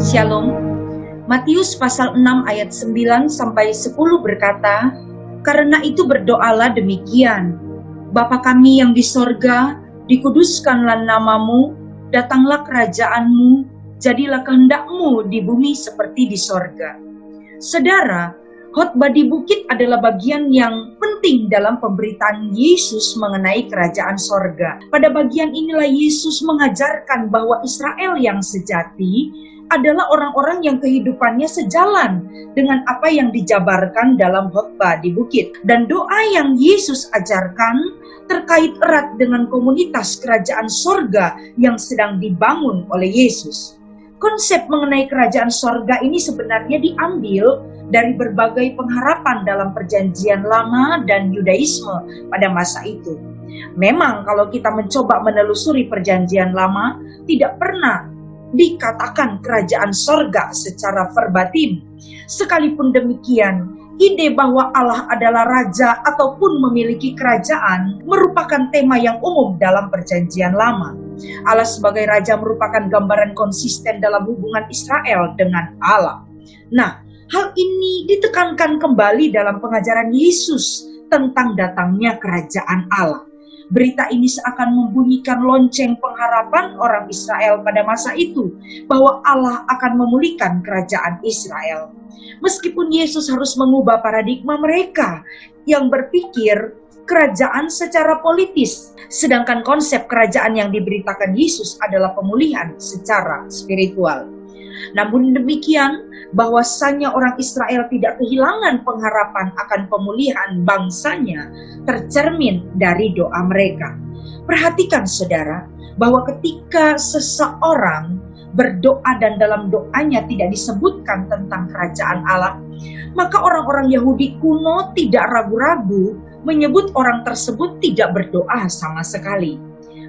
Shalom. Matius pasal 6 ayat 9 sampai 10 berkata, "Karena itu berdoalah demikian, Bapa kami yang di sorga, dikuduskanlah namamu, datanglah kerajaanmu, jadilah kehendakmu di bumi seperti di sorga." Saudara, khotbah di bukit adalah bagian yang penting dalam pemberitaan Yesus mengenai kerajaan sorga. Pada bagian inilah Yesus mengajarkan bahwa Israel yang sejati adalah orang-orang yang kehidupannya sejalan dengan apa yang dijabarkan dalam khotbah di bukit. Dan doa yang Yesus ajarkan terkait erat dengan komunitas kerajaan sorga yang sedang dibangun oleh Yesus. Konsep mengenai kerajaan sorga ini sebenarnya diambil dari berbagai pengharapan dalam perjanjian lama dan Yudaisme pada masa itu. Memang kalau kita mencoba menelusuri perjanjian lama, tidak pernah dikatakan kerajaan sorga secara verbatim. Sekalipun demikian, ide bahwa Allah adalah raja ataupun memiliki kerajaan merupakan tema yang umum dalam perjanjian lama. Allah sebagai raja merupakan gambaran konsisten dalam hubungan Israel dengan Allah. Nah, hal ini ditekankan kembali dalam pengajaran Yesus tentang datangnya kerajaan Allah. Berita ini seakan membunyikan lonceng pengharapan orang Israel pada masa itu, bahwa Allah akan memulihkan kerajaan Israel. Meskipun Yesus harus mengubah paradigma mereka yang berpikir kerajaan secara politis, sedangkan konsep kerajaan yang diberitakan Yesus adalah pemulihan secara spiritual. Namun demikian, bahwasanya orang Israel tidak kehilangan pengharapan akan pemulihan bangsanya tercermin dari doa mereka. Perhatikan saudara, bahwa ketika seseorang berdoa dan dalam doanya tidak disebutkan tentang kerajaan Allah, maka orang-orang Yahudi kuno tidak ragu-ragu menyebut orang tersebut tidak berdoa sama sekali.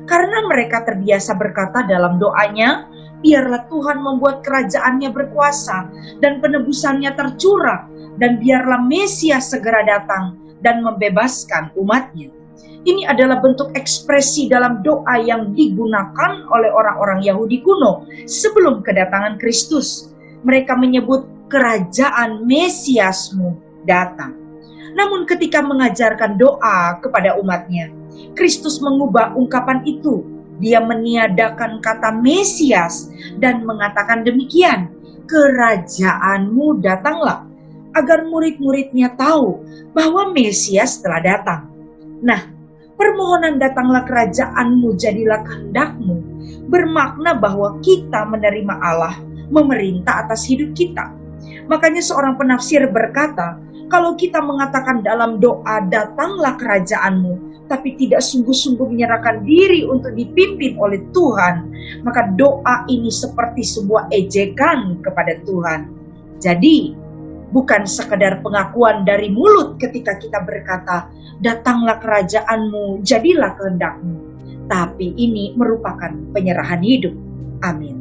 Karena mereka terbiasa berkata dalam doanya, "Biarlah Tuhan membuat kerajaannya berkuasa dan penebusannya tercurah, dan biarlah Mesias segera datang dan membebaskan umatnya." Ini adalah bentuk ekspresi dalam doa yang digunakan oleh orang-orang Yahudi kuno sebelum kedatangan Kristus. Mereka menyebut kerajaan Mesiasmu datang. Namun ketika mengajarkan doa kepada umatnya, Kristus mengubah ungkapan itu. Dia meniadakan kata Mesias dan mengatakan demikian, "Kerajaanmu datanglah," agar murid-muridnya tahu bahwa Mesias telah datang. Nah, permohonan "datanglah kerajaanmu, jadilah kehendakmu" bermakna bahwa kita menerima Allah memerintah atas hidup kita. Makanya seorang penafsir berkata, kalau kita mengatakan dalam doa "datanglah kerajaanmu" tapi tidak sungguh-sungguh menyerahkan diri untuk dipimpin oleh Tuhan, maka doa ini seperti sebuah ejekan kepada Tuhan. Jadi, bukan sekedar pengakuan dari mulut ketika kita berkata "datanglah kerajaanmu, jadilah kehendakmu", tapi ini merupakan penyerahan hidup. Amin.